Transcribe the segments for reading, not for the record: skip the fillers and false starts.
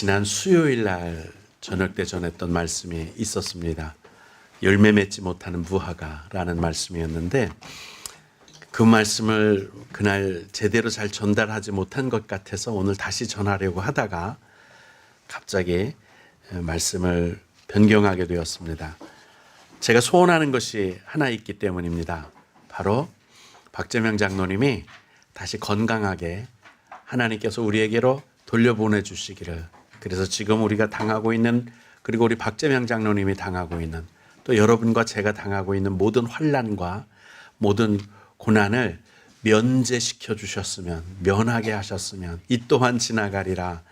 지난 수요일 날 저녁 때 전했던 말씀이 있었습니다. 열매 맺지 못하는 무화과라는 말씀이었는데 그 말씀을 그날 제대로 잘 전달하지 못한 것 같아서 오늘 다시 전하려고 하다가 갑자기 말씀을 변경하게 되었습니다. 제가 소원하는 것이 하나 있기 때문입니다. 바로 박재명 장로님이 다시 건강하게 하나님께서 우리에게로 돌려보내 주시기를, 그래서 지금 우리가 당하고 있는, 그리고 우리 박재명 장로님이 당하고 있는, 또 여러분과 제가 당하고 있는 모든 환난과 모든 고난을 면제시켜 주셨으면, 면하게 하셨으면, 이 또한 지나가리라,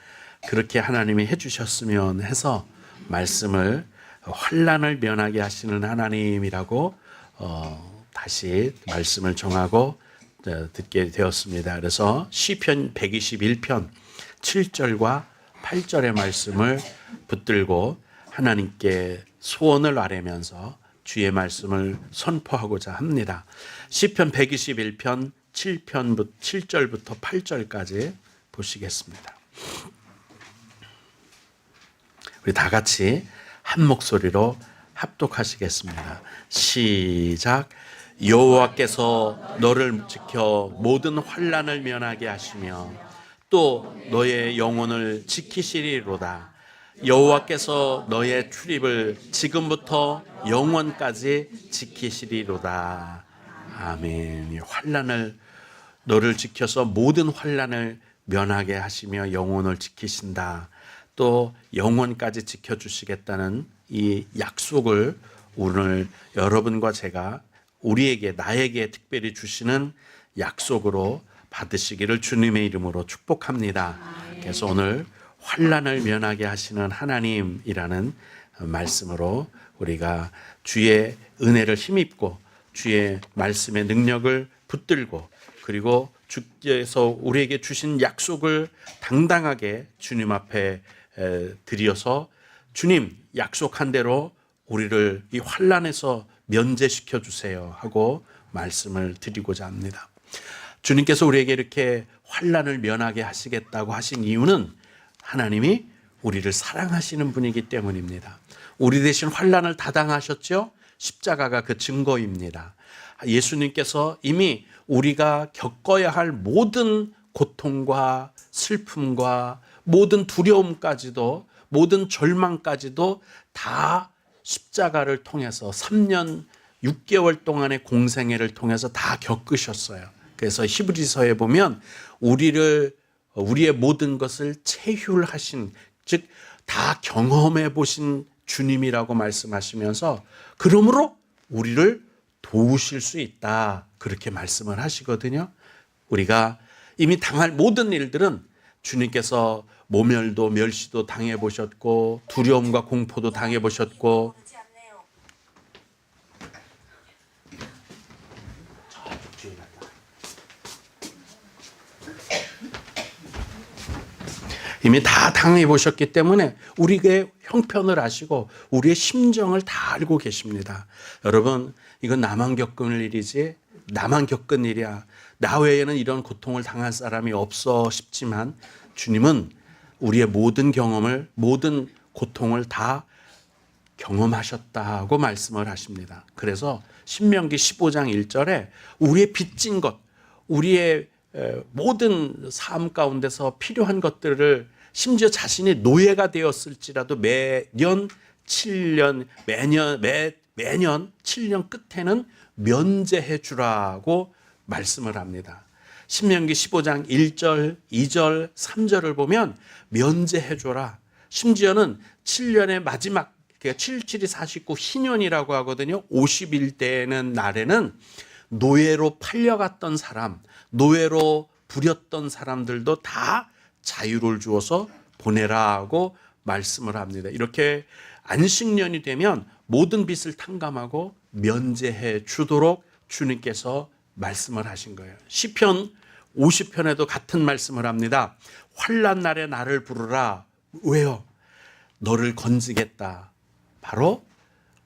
그렇게 하나님이 해주셨으면 해서 말씀을 환난을 면하게 하시는 하나님이라고 다시 말씀을 정하고 듣게 되었습니다. 그래서 시편 121편 7절과 8절의 말씀을 붙들고 하나님께 소원을 아뢰면서 주의 말씀을 선포하고자 합니다. 시편 121편 7절부터 8절까지 보시겠습니다. 우리 다 같이 한 목소리로 합독하시겠습니다. 시작. 여호와께서 너를 지켜 모든 환난을 면하게 하시며 또 너의 영혼을 지키시리로다. 여호와께서 너의 출입을 지금부터 영원까지 지키시리로다. 아멘. 환난을, 너를 지켜서 모든 환난을 면하게 하시며 영혼을 지키신다. 또 영원까지 지켜주시겠다는 이 약속을 오늘 여러분과 제가 우리에게, 나에게 특별히 주시는 약속으로 받으시기를 주님의 이름으로 축복합니다. 그래서 오늘 환난을 면하게 하시는 하나님이라는 말씀으로 우리가 주의 은혜를 힘입고 주의 말씀의 능력을 붙들고, 그리고 주께서 우리에게 주신 약속을 당당하게 주님 앞에 드려서 주님 약속한 대로 우리를 이 환난에서 면제시켜 주세요 하고 말씀을 드리고자 합니다. 주님께서 우리에게 이렇게 환난을 면하게 하시겠다고 하신 이유는 하나님이 우리를 사랑하시는 분이기 때문입니다. 우리 대신 환난을 다 당하셨죠? 십자가가 그 증거입니다. 예수님께서 이미 우리가 겪어야 할 모든 고통과 슬픔과 모든 두려움까지도, 모든 절망까지도 다 십자가를 통해서 3년 6개월 동안의 공생애를 통해서 다 겪으셨어요. 그래서 히브리서에 보면 우리의 모든 것을 체휼하신, 즉 다 경험해 보신 주님이라고 말씀하시면서 그러므로 우리를 도우실 수 있다, 그렇게 말씀을 하시거든요. 우리가 이미 당할 모든 일들은 주님께서 모멸도 멸시도 당해보셨고 두려움과 공포도 당해보셨고 이미 다 당해보셨기 때문에 우리의 형편을 아시고 우리의 심정을 다 알고 계십니다. 여러분, 이건 나만 겪은 일이지, 나만 겪은 일이야, 나 외에는 이런 고통을 당한 사람이 없어 싶지만 주님은 우리의 모든 경험을, 모든 고통을 다 경험하셨다고 말씀을 하십니다. 그래서 신명기 15장 1절에 우리의 빚진 것, 우리의 모든 삶 가운데서 필요한 것들을, 심지어 자신이 노예가 되었을지라도 매년 7년 끝에는 면제해 주라고 말씀을 합니다. 신명기 15장 1절, 2절, 3절을 보면 면제해 줘라. 심지어는 7년의 마지막, 그러니까 7, 7이 49 희년이라고 하거든요. 50일 되는 날에는 노예로 팔려갔던 사람, 노예로 부렸던 사람들도 다 자유를 주어서 보내라고 말씀을 합니다. 이렇게 안식년이 되면 모든 빚을 탕감하고 면제해 주도록 주님께서 말씀을 하신 거예요. 시편 50편에도 같은 말씀을 합니다. 환난 날에 나를 부르라. 왜요? 너를 건지겠다. 바로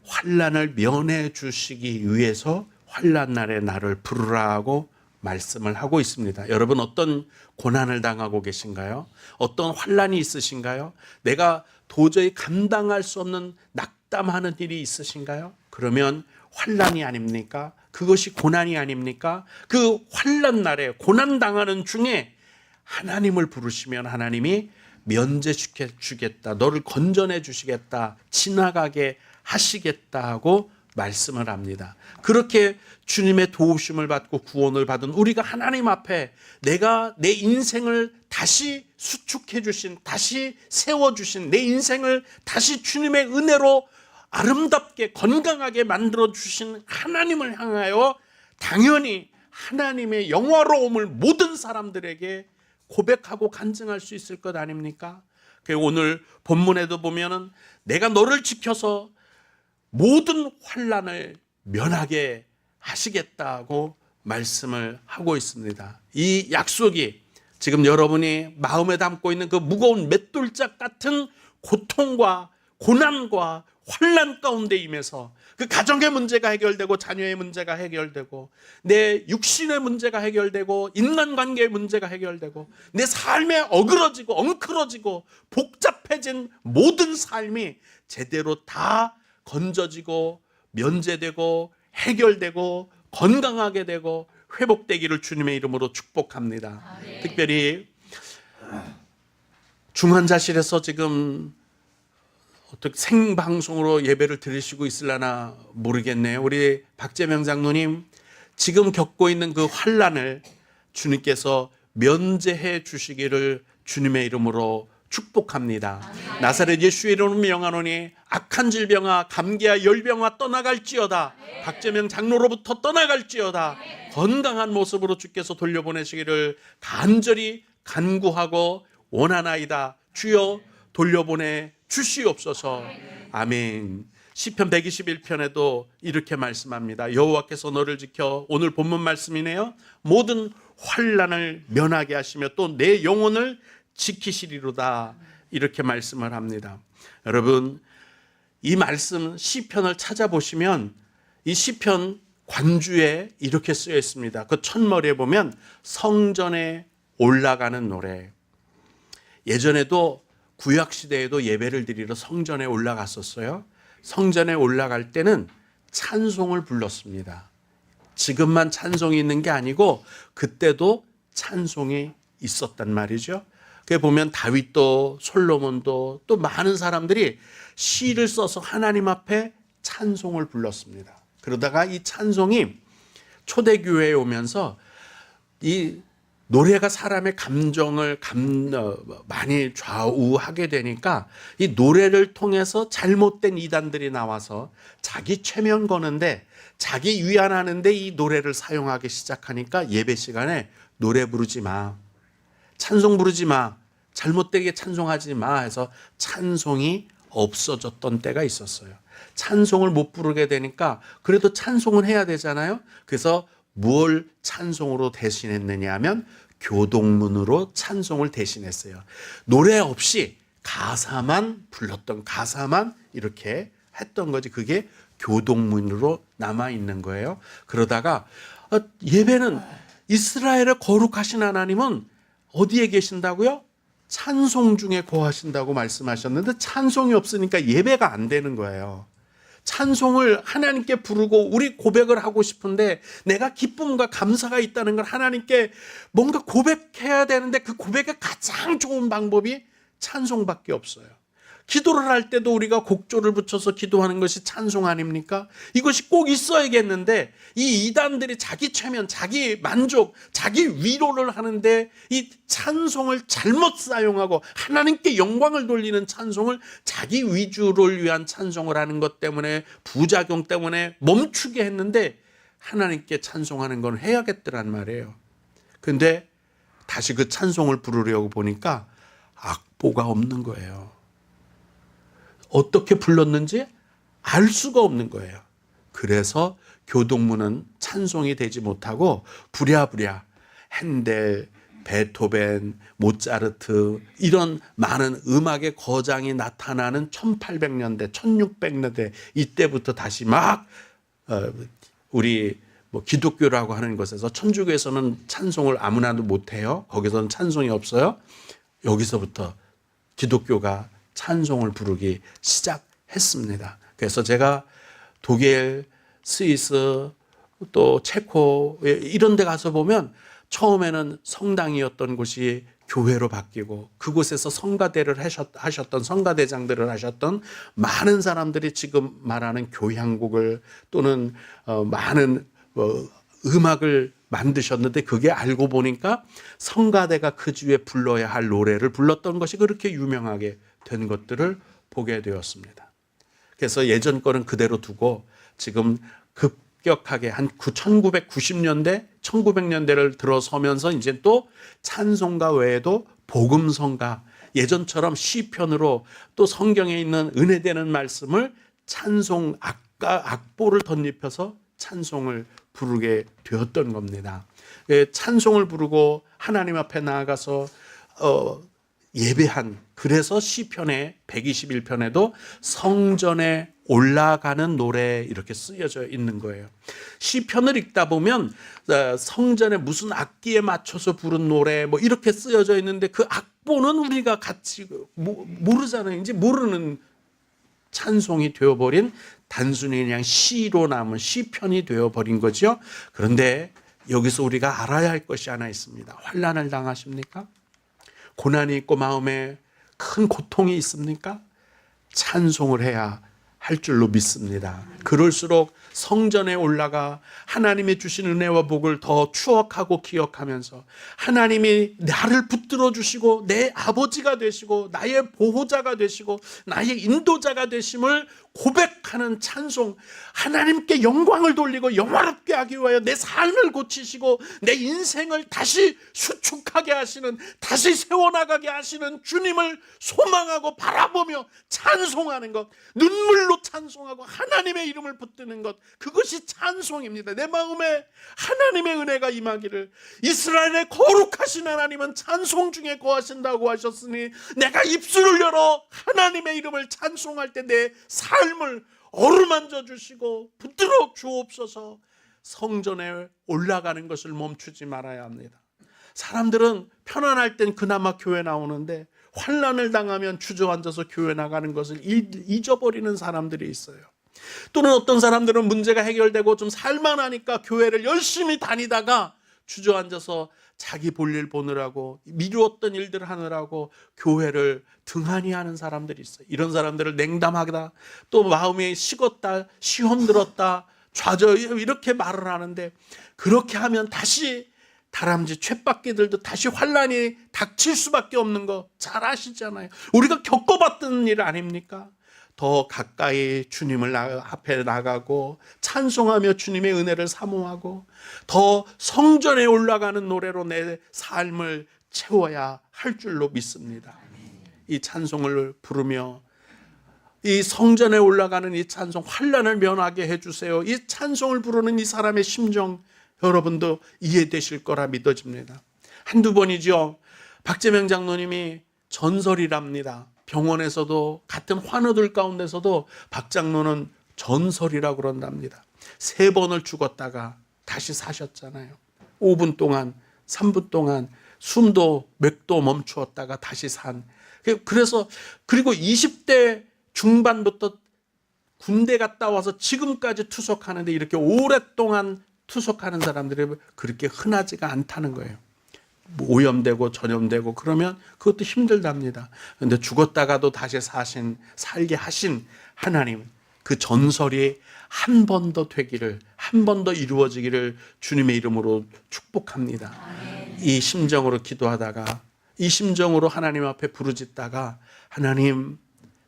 환난을 면해 주시기 위해서 환난 날에 나를 부르라고 말씀을 하고 있습니다. 여러분 어떤 고난을 당하고 계신가요? 어떤 환난이 있으신가요? 내가 도저히 감당할 수 없는 낙담하는 일이 있으신가요? 그러면 환난이 아닙니까? 그것이 고난이 아닙니까? 그 환난 날에 고난 당하는 중에 하나님을 부르시면 하나님이 면제시켜 주겠다, 너를 건져내 주시겠다, 지나가게 하시겠다 하고 말씀을 합니다. 그렇게 주님의 도우심을 받고 구원을 받은 우리가 하나님 앞에 내가 내 인생을 다시 수축해 주신, 다시 세워 주신, 내 인생을 다시 주님의 은혜로 아름답게 건강하게 만들어 주신 하나님을 향하여 당연히 하나님의 영화로움을 모든 사람들에게 고백하고 간증할 수 있을 것 아닙니까? 오늘 본문에도 보면은 내가 너를 지켜서 모든 환난을 면하게 하시겠다고 말씀을 하고 있습니다. 이 약속이 지금 여러분이 마음에 담고 있는 그 무거운 맷돌짝 같은 고통과 고난과 환난 가운데 임해서 그 가정의 문제가 해결되고 자녀의 문제가 해결되고 내 육신의 문제가 해결되고 인간관계의 문제가 해결되고 내 삶에 어그러지고 엉클어지고 복잡해진 모든 삶이 제대로 다 건져지고 면제되고 해결되고 건강하게 되고 회복되기를 주님의 이름으로 축복합니다. 아멘. 특별히 중환자실에서 지금 어떻게 생방송으로 예배를 드리시고 있으려나 모르겠네요. 우리 박재명 장로님 지금 겪고 있는 그 환난을 주님께서 면제해 주시기를 주님의 이름으로 축복합니다. 아멘. 나사렛 예수의 이름으로 명하노니 악한 질병아 감기야 열병아 떠나갈지어다. 아멘. 박재명 장로로부터 떠나갈지어다. 아멘. 건강한 모습으로 주께서 돌려보내시기를 간절히 간구하고 원하나이다. 주여 돌려보내 주시옵소서. 아멘. 시편 121편에도 이렇게 말씀합니다. 여호와께서 너를 지켜, 오늘 본문 말씀이네요, 모든 환난을 면하게 하시며 또 내 영혼을 지키시리로다, 이렇게 말씀을 합니다. 여러분 이 말씀 시편을 찾아보시면 이 시편 관주에 이렇게 쓰여 있습니다. 그 첫머리에 보면 성전에 올라가는 노래. 예전에도 구약시대에도 예배를 드리러 성전에 올라갔었어요. 성전에 올라갈 때는 찬송을 불렀습니다. 지금만 찬송이 있는 게 아니고 그때도 찬송이 있었단 말이죠. 그게 보면 다윗도 솔로몬도 또 많은 사람들이 시를 써서 하나님 앞에 찬송을 불렀습니다. 그러다가 이 찬송이 초대교회에 오면서 이 노래가 사람의 감정을 많이 좌우하게 되니까 이 노래를 통해서 잘못된 이단들이 나와서 자기 최면 거는데, 자기 위안하는데 이 노래를 사용하기 시작하니까 예배 시간에 노래 부르지 마, 찬송 부르지 마, 잘못되게 찬송하지 마 해서 찬송이 없어졌던 때가 있었어요. 찬송을 못 부르게 되니까 그래도 찬송은 해야 되잖아요. 그래서 뭘 찬송으로 대신했느냐 하면 교동문으로 찬송을 대신했어요. 노래 없이 가사만 불렀던, 가사만 이렇게 했던 거지. 그게 교동문으로 남아있는 거예요. 그러다가 예배는, 이스라엘의 거룩하신 하나님은 어디에 계신다고요? 찬송 중에 거하신다고 말씀하셨는데 찬송이 없으니까 예배가 안 되는 거예요. 찬송을 하나님께 부르고 우리 고백을 하고 싶은데 내가 기쁨과 감사가 있다는 걸 하나님께 뭔가 고백해야 되는데 그 고백의 가장 좋은 방법이 찬송밖에 없어요. 기도를 할 때도 우리가 곡조를 붙여서 기도하는 것이 찬송 아닙니까? 이것이 꼭 있어야겠는데 이 이단들이 자기 최면, 자기 만족, 자기 위로를 하는데 이 찬송을 잘못 사용하고 하나님께 영광을 돌리는 찬송을 자기 위주를 위한 찬송을 하는 것 때문에, 부작용 때문에 멈추게 했는데 하나님께 찬송하는 건 해야겠더란 말이에요. 근데 다시 그 찬송을 부르려고 보니까 악보가 없는 거예요. 어떻게 불렀는지 알 수가 없는 거예요. 그래서 교동문은 찬송이 되지 못하고 부랴부랴 핸델, 베토벤, 모차르트 이런 많은 음악의 거장이 나타나는 1800년대, 1600년대 이때부터 다시 막 우리 뭐 기독교라고 하는 것에서 천주교에서는 찬송을 아무나도 못해요. 거기서는 찬송이 없어요. 여기서부터 기독교가 찬송을 부르기 시작했습니다. 그래서 제가 독일, 스위스, 또 체코 이런 데 가서 보면 처음에는 성당이었던 곳이 교회로 바뀌고 그곳에서 성가대를 하셨던 성가대장들을 하셨던 많은 사람들이 지금 말하는 교향곡을 또는 많은 음악을 만드셨는데 그게 알고 보니까 성가대가 그 주에 불러야 할 노래를 불렀던 것이 그렇게 유명하게 된 것들을 보게 되었습니다. 그래서 예전 거는 그대로 두고 지금 급격하게 한 1990년대, 1900년대를 들어서면서 이제 또 찬송가 외에도 복음성가, 예전처럼 시편으로 또 성경에 있는 은혜되는 말씀을 찬송 악보를 덧입혀서 찬송을 부르게 되었던 겁니다. 찬송을 부르고 하나님 앞에 나아가서 예배한, 그래서 시편의 121편에도 성전에 올라가는 노래 이렇게 쓰여져 있는 거예요. 시편을 읽다 보면 성전에 무슨 악기에 맞춰서 부른 노래 뭐 이렇게 쓰여져 있는데 그 악보는 우리가 같이 모르잖아요. 이제 모르는 찬송이 되어버린 단순히 그냥 시로 남은 시편이 되어버린 거죠. 그런데 여기서 우리가 알아야 할 것이 하나 있습니다. 환난을 당하십니까? 고난이 있고 마음에 큰 고통이 있습니까? 찬송을 해야 할 줄로 믿습니다. 그럴수록 성전에 올라가 하나님이 주신 은혜와 복을 더 추억하고 기억하면서 하나님이 나를 붙들어 주시고 내 아버지가 되시고 나의 보호자가 되시고 나의 인도자가 되심을 고백하는 찬송, 하나님께 영광을 돌리고 영화롭게 하기 위하여 내 삶을 고치시고 내 인생을 다시 수축하게 하시는, 다시 세워나가게 하시는 주님을 소망하고 바라보며 찬송하는 것, 눈물로 찬송하고 하나님의 이름을 붙드는 것, 그것이 찬송입니다. 내 마음에 하나님의 은혜가 임하기를, 이스라엘의 거룩하신 하나님은 찬송 중에 거하신다고 하셨으니 내가 입술을 열어 하나님의 이름을 찬송할 때 내 삶을 어루만져 주시고 붙들어 주옵소서. 성전에 올라가는 것을 멈추지 말아야 합니다. 사람들은 편안할 땐 그나마 교회 나오는데 환난을 당하면 주저앉아서 교회 나가는 것을 잊어버리는 사람들이 있어요. 또는 어떤 사람들은 문제가 해결되고 좀 살만하니까 교회를 열심히 다니다가 주저앉아서 자기 볼일 보느라고 미루었던 일들 하느라고 교회를 등한히 하는 사람들이 있어요. 이런 사람들을 냉담하다, 또 마음이 식었다, 시험 들었다, 좌절 이렇게 말을 하는데, 그렇게 하면 다시 다람쥐 쳇바퀴들도 다시 환난이 닥칠 수밖에 없는 거 잘 아시잖아요. 우리가 겪어봤던 일 아닙니까? 더 가까이 주님을 앞에 나가고 찬송하며 주님의 은혜를 사모하고 더 성전에 올라가는 노래로 내 삶을 채워야 할 줄로 믿습니다. 이 찬송을 부르며 이 성전에 올라가는 이 찬송, 환난을 면하게 해주세요. 이 찬송을 부르는 이 사람의 심정 여러분도 이해되실 거라 믿어집니다. 한두 번이죠. 박재명 장로님이 전설이랍니다. 병원에서도 같은 환우들 가운데서도 박 장로는 전설이라고 그런답니다. 3번을 죽었다가 다시 사셨잖아요. 5분 동안, 3분 동안 숨도 맥도 멈추었다가 다시 산. 그래서 그리고 20대 중반부터 군대 갔다 와서 지금까지 투석하는데 이렇게 오랫동안 투석하는 사람들이 그렇게 흔하지가 않다는 거예요. 오염되고 전염되고 그러면 그것도 힘들답니다. 그런데 죽었다가도 다시 살게 하신 하나님, 그 전설이 한 번 더 되기를, 한 번 더 이루어지기를 주님의 이름으로 축복합니다. 이 심정으로 기도하다가, 이 심정으로 하나님 앞에 부르짖다가 하나님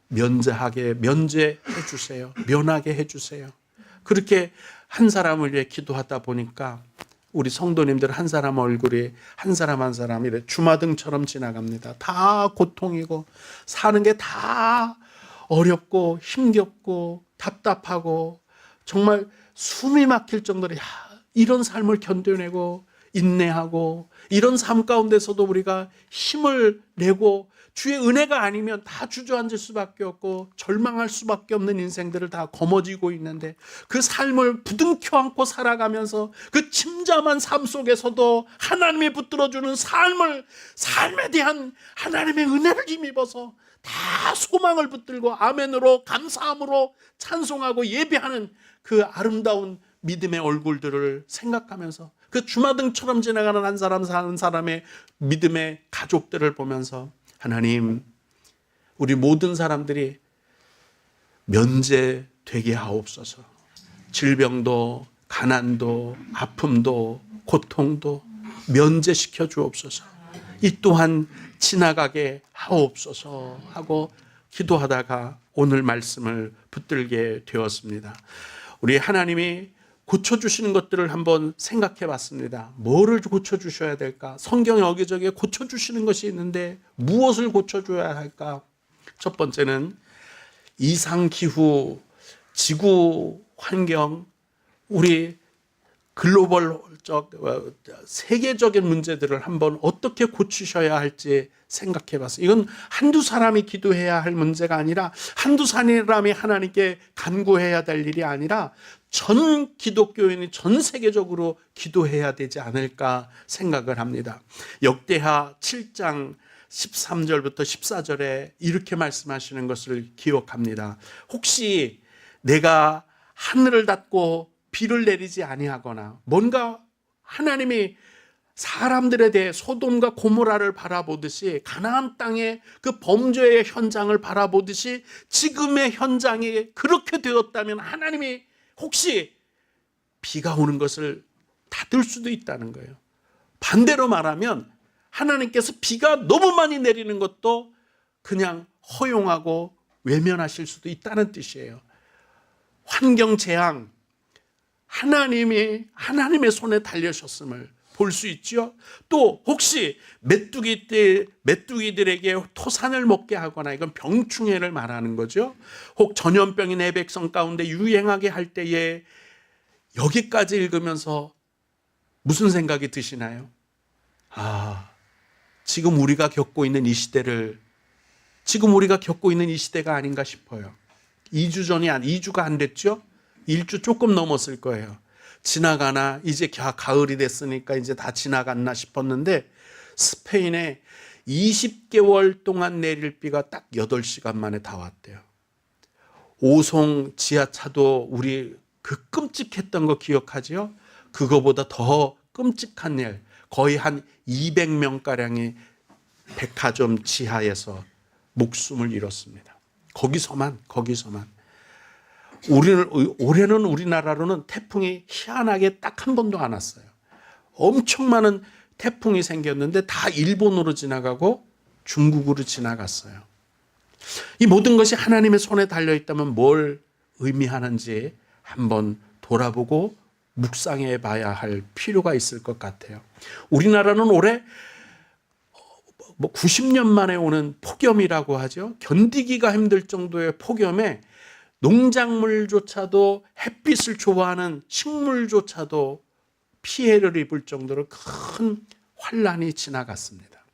면제해 주세요. 면하게 해 주세요. 그렇게 한 사람을 위해 기도하다 보니까 우리 성도님들 한 사람 얼굴이 한 사람 한 사람 이래 주마등처럼 지나갑니다. 다 고통이고 사는 게 다 어렵고 힘겹고 답답하고 정말 숨이 막힐 정도로 이런 삶을 견뎌내고 인내하고 이런 삶 가운데서도 우리가 힘을 내고 주의 은혜가 아니면 다 주저앉을 수밖에 없고 절망할 수밖에 없는 인생들을 다 거머쥐고 있는데, 그 삶을 부둥켜 안고 살아가면서 그 침잠한 삶 속에서도 하나님이 붙들어주는 삶에 대한 하나님의 은혜를 힘입어서 다 소망을 붙들고 아멘으로 감사함으로 찬송하고 예배하는 그 아름다운 믿음의 얼굴들을 생각하면서, 그 주마등처럼 지나가는 한 사람 사는 사람의 믿음의 가족들을 보면서, 하나님, 우리 모든 사람들이 면제되게 하옵소서. 질병도 가난도 아픔도 고통도 면제시켜 주옵소서. 이 또한 지나가게 하옵소서 하고 기도하다가 오늘 말씀을 붙들게 되었습니다. 우리 하나님이 고쳐주시는 것들을 한번 생각해 봤습니다. 뭐를 고쳐주셔야 될까? 성경 여기저기에 고쳐주시는 것이 있는데 무엇을 고쳐줘야 할까? 첫 번째는 이상기후, 지구 환경, 우리 글로벌적, 세계적인 문제들을 한번 어떻게 고치셔야 할지 생각해 봤어요. 이건 한두 사람이 기도해야 할 문제가 아니라, 한두 사람이 하나님께 간구해야 될 일이 아니라 전 기독교인이 전 세계적으로 기도해야 되지 않을까 생각을 합니다. 역대하 7장 13절부터 14절에 이렇게 말씀하시는 것을 기억합니다. 혹시 내가 하늘을 닫고 비를 내리지 아니하거나, 뭔가 하나님이 사람들에 대해 소돔과 고모라를 바라보듯이 가나안 땅의 그 범죄의 현장을 바라보듯이 지금의 현장이 그렇게 되었다면, 하나님이 혹시 비가 오는 것을 닫을 수도 있다는 거예요. 반대로 말하면 하나님께서 비가 너무 많이 내리는 것도 그냥 허용하고 외면하실 수도 있다는 뜻이에요. 환경 재앙, 하나님의 손에 달려셨음을 볼 수 있죠. 또 혹시 메뚜기들에게 토산을 먹게 하거나, 이건 병충해를 말하는 거죠. 혹 전염병이 내 백성 가운데 유행하게 할 때에, 여기까지 읽으면서 무슨 생각이 드시나요? 지금 우리가 겪고 있는 이 시대가 아닌가 싶어요. 2주가 안 됐죠? 1주 조금 넘었을 거예요. 지나가나, 이제 가을이 됐으니까 이제 다 지나갔나 싶었는데, 스페인에 20개월 동안 내릴 비가 딱 8시간 만에 다 왔대요. 오송 지하차도 우리 그 끔찍했던 거 기억하죠? 그거보다 더 끔찍한 일, 거의 한 200명가량이 백화점 지하에서 목숨을 잃었습니다. 거기서만. 올해는 우리나라로는 태풍이 희한하게 딱 한 번도 안 왔어요. 엄청 많은 태풍이 생겼는데 다 일본으로 지나가고 중국으로 지나갔어요. 이 모든 것이 하나님의 손에 달려있다면 뭘 의미하는지 한번 돌아보고 묵상해 봐야 할 필요가 있을 것 같아요. 우리나라는 올해 90년 만에 오는 폭염이라고 하죠. 견디기가 힘들 정도의 폭염에 농작물조차도, 햇빛을 좋아하는 식물조차도 피해를 입을 정도로 큰 환란이 지나갔습니다.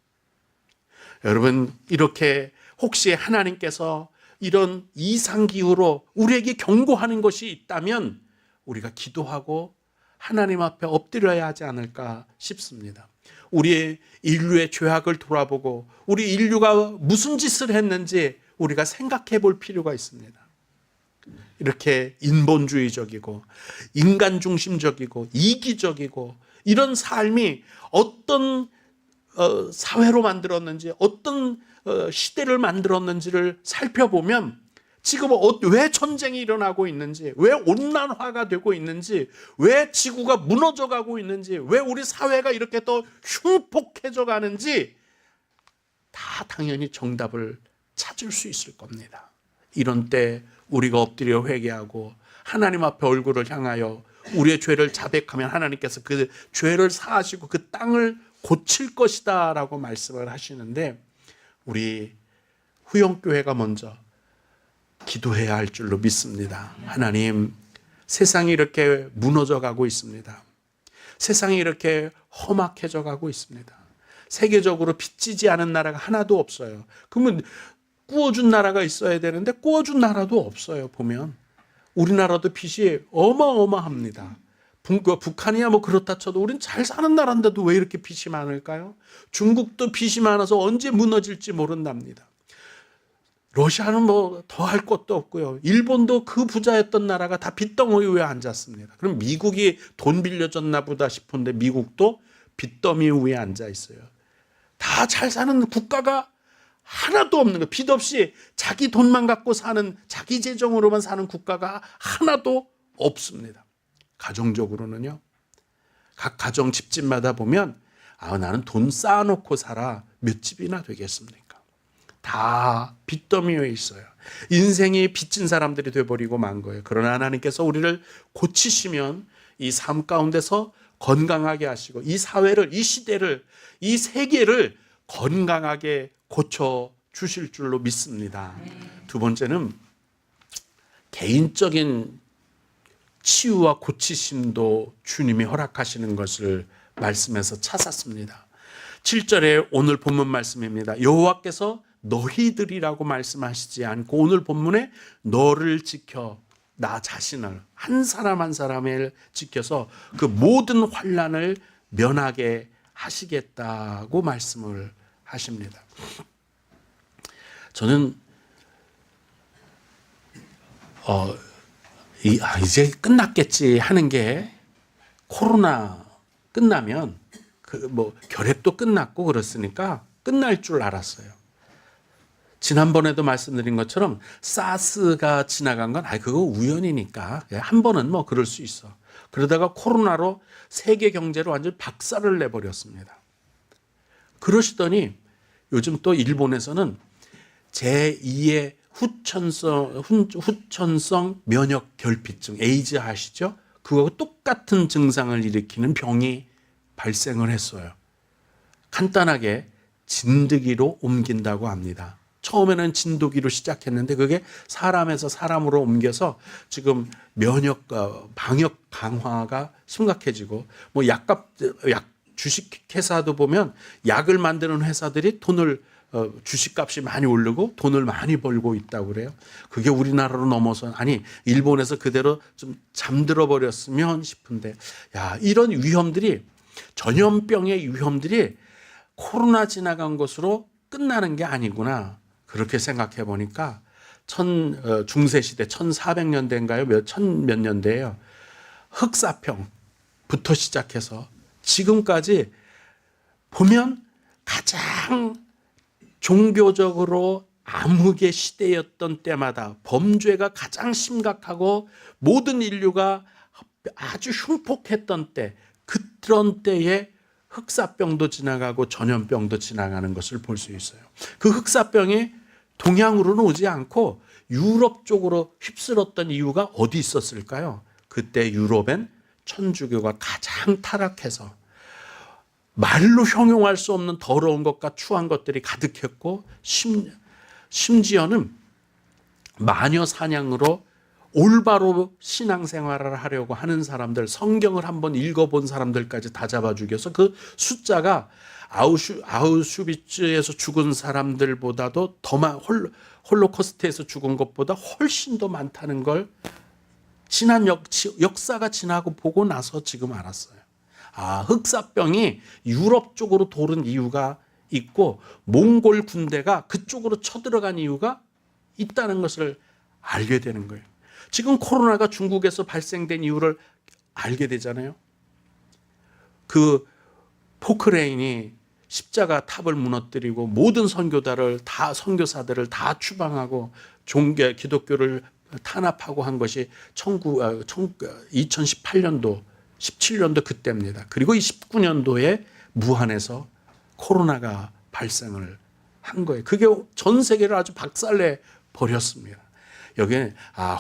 여러분, 이렇게 혹시 하나님께서 이런 이상기후로 우리에게 경고하는 것이 있다면 우리가 기도하고 하나님 앞에 엎드려야 하지 않을까 싶습니다. 우리의 인류의 죄악을 돌아보고 우리 인류가 무슨 짓을 했는지 우리가 생각해 볼 필요가 있습니다. 이렇게 인본주의적이고 인간 중심적이고 이기적이고 이런 삶이 어떤 사회로 만들었는지, 어떤 시대를 만들었는지를 살펴보면 지금 왜 전쟁이 일어나고 있는지, 왜 온난화가 되고 있는지, 왜 지구가 무너져 가고 있는지, 왜 우리 사회가 이렇게 더 흉폭해져 가는지 다 당연히 정답을 찾을 수 있을 겁니다. 이런 때 우리가 엎드려 회개하고 하나님 앞에 얼굴을 향하여 우리의 죄를 자백하면 하나님께서 그 죄를 사하시고 그 땅을 고칠 것이다 라고 말씀을 하시는데, 우리 후영교회가 먼저 기도해야 할 줄로 믿습니다. 하나님, 세상이 이렇게 무너져 가고 있습니다. 세상이 이렇게 험악해져 가고 있습니다. 세계적으로 빚지지 않은 나라가 하나도 없어요. 그러면 구워준 나라가 있어야 되는데 구워준 나라도 없어요. 보면 우리나라도 빚이 어마어마합니다. 북한이야 뭐 그렇다 쳐도 우린 잘 사는 나라인데도 왜 이렇게 빚이 많을까요? 중국도 빚이 많아서 언제 무너질지 모른답니다. 러시아는 뭐 더 할 것도 없고요. 일본도 그 부자였던 나라가 다 빚덩어리 위에 앉았습니다. 그럼 미국이 돈 빌려줬나 보다 싶은데 미국도 빚더미 위에 앉아 있어요. 다 잘 사는 국가가 하나도 없는 거예요. 빚 없이 자기 돈만 갖고 사는, 자기 재정으로만 사는 국가가 하나도 없습니다. 가정적으로는요. 각 가정 집집마다 보면 나는 돈 쌓아놓고 살아 몇 집이나 되겠습니까? 다 빚더미에 있어요. 인생이 빚진 사람들이 돼버리고 만 거예요. 그러나 하나님께서 우리를 고치시면 이 삶 가운데서 건강하게 하시고 이 사회를, 이 시대를, 이 세계를 건강하게 고쳐 주실 줄로 믿습니다. 두 번째는 개인적인 치유와 고치심도 주님이 허락하시는 것을 말씀에서 찾았습니다. 7절에 오늘 본문 말씀입니다. 여호와께서 너희들이라고 말씀하시지 않고 오늘 본문에 너를 지켜 나 자신을 한 사람 한 사람을 지켜서 그 모든 환난을 면하게 하시겠다고 말씀을 하십니다. 저는 이제 끝났겠지 하는 게 코로나 끝나면 결핵도 끝났고 그렇으니까 끝날 줄 알았어요. 지난번에도 말씀드린 것처럼 사스가 지나간 건 그거 우연이니까 한 번은 뭐 그럴 수 있어. 그러다가 코로나로 세계 경제를 완전히 박살을 내버렸습니다. 그러시더니 요즘 또 일본에서는 제2의 후천성 면역 결핍증, 에이즈 아시죠? 그거하고 똑같은 증상을 일으키는 병이 발생을 했어요. 간단하게 진드기로 옮긴다고 합니다. 처음에는 진드기로 시작했는데 그게 사람에서 사람으로 옮겨서 지금 방역 강화가 심각해지고 주식 회사도 보면 약을 만드는 회사들이 주식값이 많이 오르고 돈을 많이 벌고 있다고 그래요. 그게 우리나라로 넘어서 일본에서 그대로 좀 잠들어 버렸으면 싶은데 이런 위험들이 전염병의 위험들이 코로나 지나간 것으로 끝나는 게 아니구나. 그렇게 생각해 보니까 중세시대 1400년대인가요? 천몇 년대예요. 흑사병부터 시작해서 지금까지 보면 가장 종교적으로 암흑의 시대였던 때마다 범죄가 가장 심각하고 모든 인류가 아주 흉폭했던 때, 그런 때에 흑사병도 지나가고 전염병도 지나가는 것을 볼 수 있어요. 그 흑사병이 동양으로는 오지 않고 유럽 쪽으로 휩쓸었던 이유가 어디 있었을까요? 그때 유럽엔 천주교가 가장 타락해서 말로 형용할 수 없는 더러운 것과 추한 것들이 가득했고 심지어는 마녀 사냥으로 올바로 신앙생활을 하려고 하는 사람들, 성경을 한번 읽어본 사람들까지 다 잡아 죽여서 그 숫자가 아우슈비츠에서 죽은 사람들보다도 홀로코스트에서 죽은 것보다 훨씬 더 많다는 걸 지난 역사가 지나고 보고 나서 지금 알았어요. 흑사병이 유럽 쪽으로 도는 이유가 있고 몽골 군대가 그쪽으로 쳐들어간 이유가 있다는 것을 알게 되는 거예요. 지금 코로나가 중국에서 발생된 이유를 알게 되잖아요. 그 포크레인이 십자가 탑을 무너뜨리고 모든 선교사들을 다 추방하고 기독교를 탄압하고 한 것이 2018년도 17년도 그때입니다. 그리고 19년도에 무한에서 코로나가 발생을 한 거예요. 그게 전 세계를 아주 박살내 버렸습니다. 여기는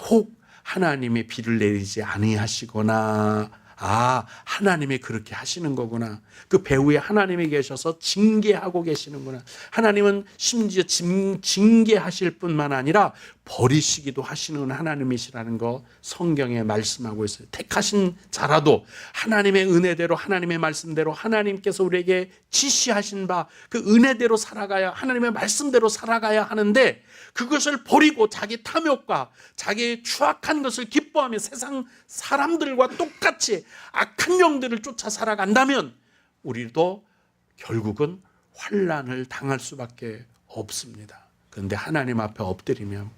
혹 하나님이 비를 내리지 아니하시거나 아, 하나님이 그렇게 하시는 거구나. 그 배후에 하나님이 계셔서 징계하고 계시는구나. 하나님은 심지어 징계하실 뿐만 아니라 버리시기도 하시는 하나님이시라는 거 성경에 말씀하고 있어요. 택하신 자라도 하나님의 은혜대로, 하나님의 말씀대로, 하나님께서 우리에게 지시하신 바 그 은혜대로 살아가야, 하나님의 말씀대로 살아가야 하는데, 그것을 버리고 자기 탐욕과 자기 추악한 것을 기뻐하며 세상 사람들과 똑같이 악한 영들을 쫓아 살아간다면 우리도 결국은 환난을 당할 수밖에 없습니다. 그런데 하나님 앞에 엎드리면,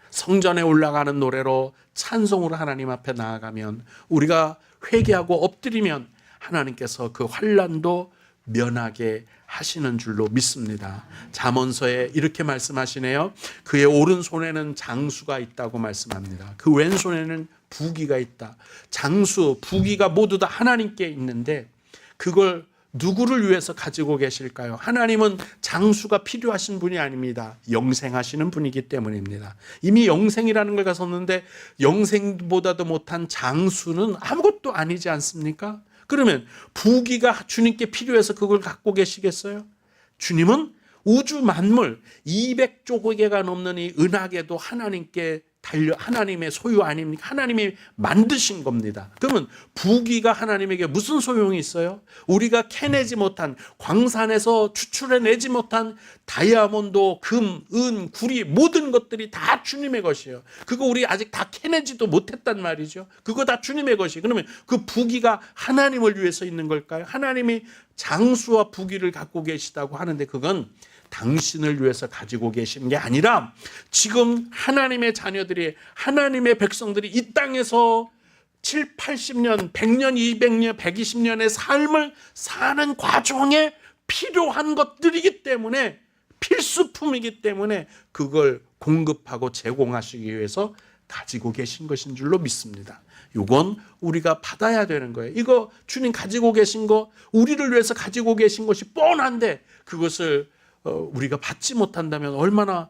성전에 올라가는 노래로 찬송으로 하나님 앞에 나아가면, 우리가 회개하고 엎드리면 하나님께서 그 환난도 면하게 하시는 줄로 믿습니다. 잠언서에 이렇게 말씀하시네요. 그의 오른손에는 장수가 있다고 말씀합니다. 그 왼손에는 부귀가 있다. 장수, 부귀가 모두 다 하나님께 있는데 그걸 누구를 위해서 가지고 계실까요? 하나님은 장수가 필요하신 분이 아닙니다. 영생하시는 분이기 때문입니다. 이미 영생이라는 걸 가졌는데 영생보다도 못한 장수는 아무것도 아니지 않습니까? 그러면 부귀가 주님께 필요해서 그걸 갖고 계시겠어요? 주님은 우주 만물 200조개가 넘는 이 은하계도 하나님께 하나님의 소유 아닙니까? 하나님이 만드신 겁니다. 그러면 부귀가 하나님에게 무슨 소용이 있어요? 우리가 캐내지 못한, 광산에서 추출해내지 못한 다이아몬드, 금, 은, 구리 모든 것들이 다 주님의 것이에요. 그거 우리 아직 다 캐내지도 못했단 말이죠. 그거 다 주님의 것이에요. 그러면 그 부귀가 하나님을 위해서 있는 걸까요? 하나님이 장수와 부귀를 갖고 계시다고 하는데 그건 당신을 위해서 가지고 계시는 게 아니라 지금 하나님의 자녀들이, 하나님의 백성들이 이 땅에서 7, 80년, 100년, 200년, 120년의 삶을 사는 과정에 필요한 것들이기 때문에, 필수품이기 때문에 그걸 공급하고 제공하시기 위해서 가지고 계신 것인 줄로 믿습니다. 이건 우리가 받아야 되는 거예요. 이거 주님 가지고 계신 거, 우리를 위해서 가지고 계신 것이 뻔한데 그것을 우리가 받지 못한다면 얼마나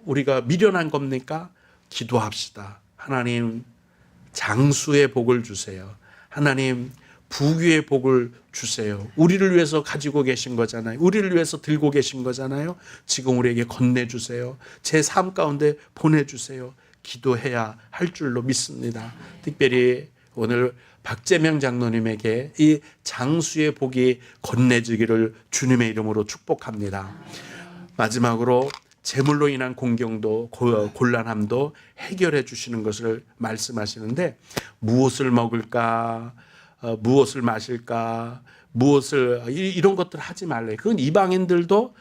우리가 미련한 겁니까? 기도합시다. 하나님 장수의 복을 주세요. 하나님 부귀의 복을 주세요. 우리를 위해서 가지고 계신 거잖아요. 우리를 위해서 들고 계신 거잖아요. 지금 우리에게 건네주세요. 제 삶 가운데 보내주세요. 기도해야 할 줄로 믿습니다. 특별히 오늘 박재명 장로님에게 이 장수의 복이 건네지기를 주님의 이름으로 축복합니다. 마지막으로 재물로 인한 공경도 곤란함도 해결해 주시는 것을 말씀하시는데, 무엇을 먹을까, 무엇을 마실까, 무엇을 이런 것들 하지 말래. 그건 이방인들도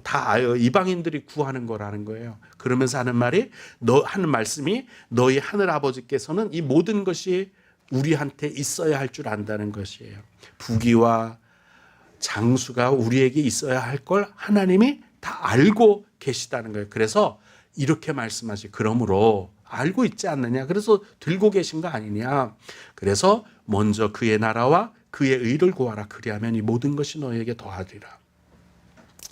다 이방인들이 구하는 거라는 거예요. 그러면서 하는 말씀이 너희 하늘 아버지께서는 이 모든 것이 우리한테 있어야 할 줄 안다는 것이에요. 부귀와 장수가 우리에게 있어야 할 걸 하나님이 다 알고 계시다는 거예요. 그래서 이렇게 말씀하시, 그러므로 알고 있지 않느냐, 그래서 들고 계신 거 아니냐, 그래서 먼저 그의 나라와 그의 의를 구하라. 그리하면 이 모든 것이 너에게 더하리라.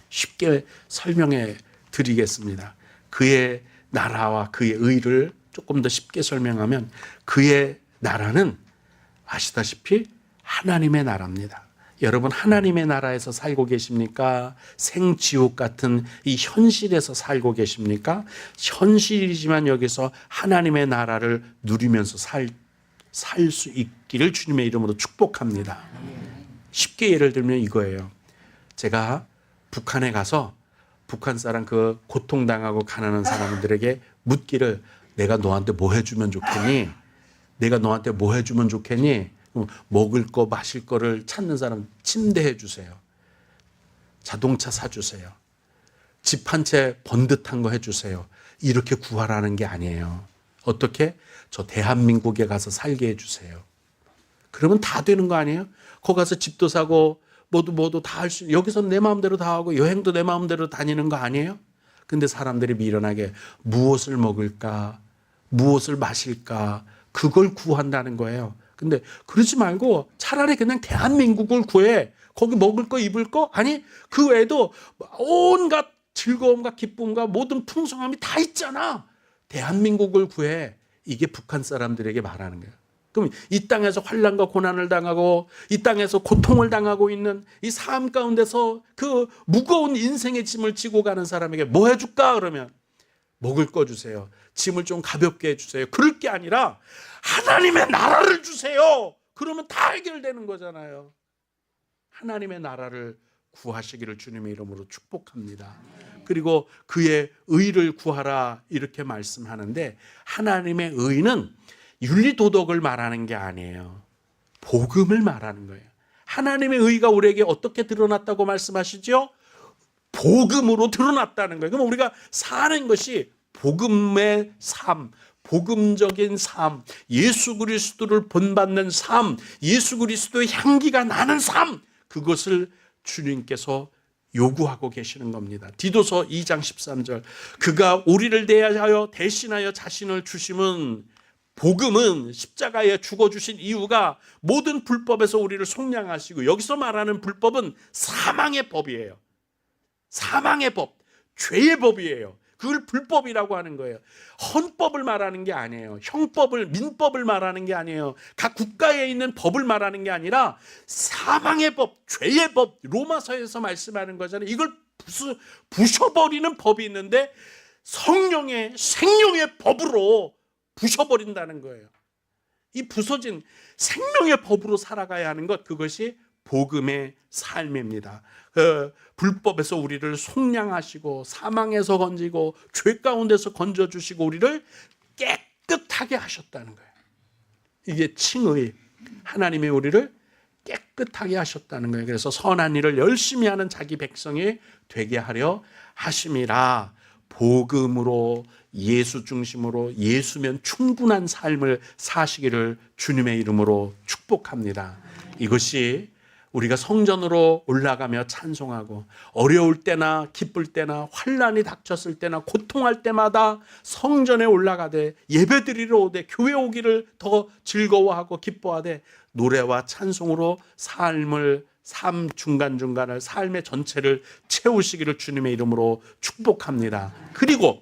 쉽게 설명해 드리겠습니다. 그의 나라와 그의 의를 조금 더 쉽게 설명하면, 그의 나라는 아시다시피 하나님의 나라입니다. 여러분, 하나님의 나라에서 살고 계십니까? 생지옥 같은 이 현실에서 살고 계십니까? 현실이지만 여기서 하나님의 나라를 누리면서 살 수 있기를 주님의 이름으로 축복합니다. 쉽게 예를 들면 이거예요. 제가 북한에 가서 북한 사람, 그 고통당하고 가난한 사람들에게 묻기를, 내가 너한테 뭐 해주면 좋겠니? 내가 너한테 뭐 해주면 좋겠니? 먹을 거 마실 거를 찾는 사람 침대 해주세요. 자동차 사주세요. 집 한 채 번듯한 거 해주세요. 이렇게 구하라는 게 아니에요. 어떻게? 저 대한민국에 가서 살게 해주세요. 그러면 다 되는 거 아니에요? 거기 가서 집도 사고 모두 다 할 수, 여기서 내 마음대로 다 하고 여행도 내 마음대로 다니는 거 아니에요? 근데 사람들이 미련하게 무엇을 먹을까, 무엇을 마실까, 그걸 구한다는 거예요. 근데 그러지 말고 차라리 그냥 대한민국을 구해. 거기 먹을 거 입을 거, 아니 그 외에도 온갖 즐거움과 기쁨과 모든 풍성함이 다 있잖아. 대한민국을 구해. 이게 북한 사람들에게 말하는 거예요. 그럼 이 땅에서 환난과 고난을 당하고 이 땅에서 고통을 당하고 있는 이 삶 가운데서 그 무거운 인생의 짐을 지고 가는 사람에게 뭐 해줄까? 그러면 먹을 거 주세요. 짐을 좀 가볍게 해주세요. 그럴 게 아니라 하나님의 나라를 주세요. 그러면 다 해결되는 거잖아요. 하나님의 나라를 구하시기를 주님의 이름으로 축복합니다. 그리고 그의 의를 구하라 이렇게 말씀하는데, 하나님의 의는 윤리도덕을 말하는 게 아니에요. 복음을 말하는 거예요. 하나님의 의가 우리에게 어떻게 드러났다고 말씀하시죠? 복음으로 드러났다는 거예요. 그럼 우리가 사는 것이 복음의 삶, 복음적인 삶, 예수 그리스도를 본받는 삶, 예수 그리스도의 향기가 나는 삶, 그것을 주님께서 요구하고 계시는 겁니다. 디도서 2장 13절, 그가 우리를 대하여 대신하여 자신을 주심은, 복음은 십자가에 죽어주신 이유가 모든 불법에서 우리를 속량하시고, 여기서 말하는 불법은 사망의 법이에요. 사망의 법, 죄의 법이에요. 그걸 불법이라고 하는 거예요. 헌법을 말하는 게 아니에요. 형법을, 민법을 말하는 게 아니에요. 각 국가에 있는 법을 말하는 게 아니라 사망의 법, 죄의 법, 로마서에서 말씀하는 거잖아요. 이걸 부셔버리는 법이 있는데 성령의 생명의 법으로 부셔버린다는 거예요. 이 부서진 생명의 법으로 살아가야 하는 것, 그것이 복음의 삶입니다. 불법에서 우리를 속량하시고 사망에서 건지고 죄 가운데서 건져주시고 우리를 깨끗하게 하셨다는 거예요. 이게 칭의, 하나님이 우리를 깨끗하게 하셨다는 거예요. 그래서 선한 일을 열심히 하는 자기 백성이 되게 하려 하심이라. 복음으로, 예수 중심으로, 예수면 충분한 삶을 사시기를 주님의 이름으로 축복합니다. 이것이 우리가 성전으로 올라가며 찬송하고 어려울 때나 기쁠 때나 환난이 닥쳤을 때나 고통할 때마다 성전에 올라가되 예배드리러 오되 교회 오기를 더 즐거워하고 기뻐하되 노래와 찬송으로 삶 중간중간을, 삶의 전체를 채우시기를 주님의 이름으로 축복합니다. 그리고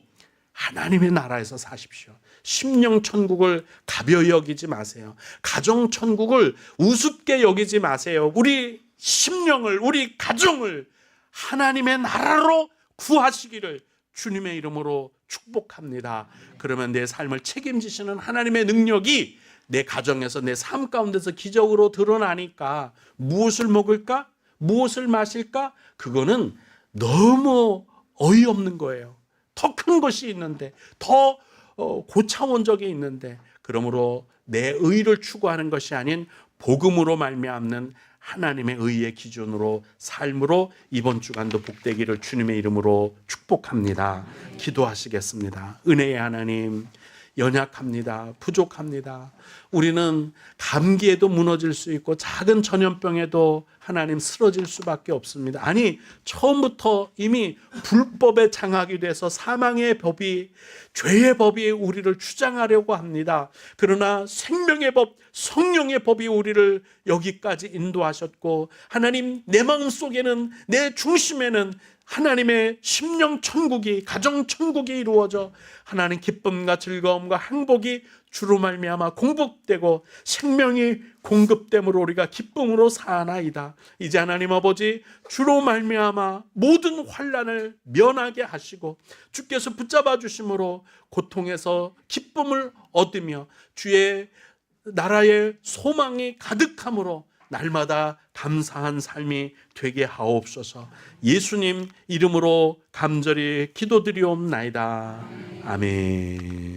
하나님의 나라에서 사십시오. 심령천국을 가벼이 여기지 마세요. 가정천국을 우습게 여기지 마세요. 우리 심령을, 우리 가정을 하나님의 나라로 구하시기를 주님의 이름으로 축복합니다. 그러면 내 삶을 책임지시는 하나님의 능력이 내 가정에서, 내 삶 가운데서 기적으로 드러나니까 무엇을 먹을까? 무엇을 마실까? 그거는 너무 어이없는 거예요. 더 큰 것이 있는데, 더 고차원적이 있는데, 그러므로 내 의를 추구하는 것이 아닌 복음으로 말미암는 하나님의 의의 기준으로 삶으로 이번 주간도 복되기를 주님의 이름으로 축복합니다. 기도하시겠습니다. 은혜의 하나님, 연약합니다. 부족합니다. 우리는 감기에도 무너질 수 있고 작은 전염병에도 하나님 쓰러질 수밖에 없습니다. 아니, 처음부터 이미 불법에 장악이 돼서 사망의 법이, 죄의 법이 우리를 주장하려고 합니다. 그러나 생명의 법, 성령의 법이 우리를 여기까지 인도하셨고, 하나님, 내 마음속에는, 내 중심에는 하나님의 심령 천국이, 가정 천국이 이루어져 하나님 기쁨과 즐거움과 행복이 주로 말미암아 공급되고 생명이 공급됨으로 우리가 기쁨으로 사나이다. 이제 하나님 아버지, 주로 말미암아 모든 환난을 면하게 하시고 주께서 붙잡아 주심으로 고통에서 기쁨을 얻으며 주의 나라의 소망이 가득함으로 날마다 감사한 삶이 되게 하옵소서. 예수님 이름으로 간절히 기도드리옵나이다. 아멘.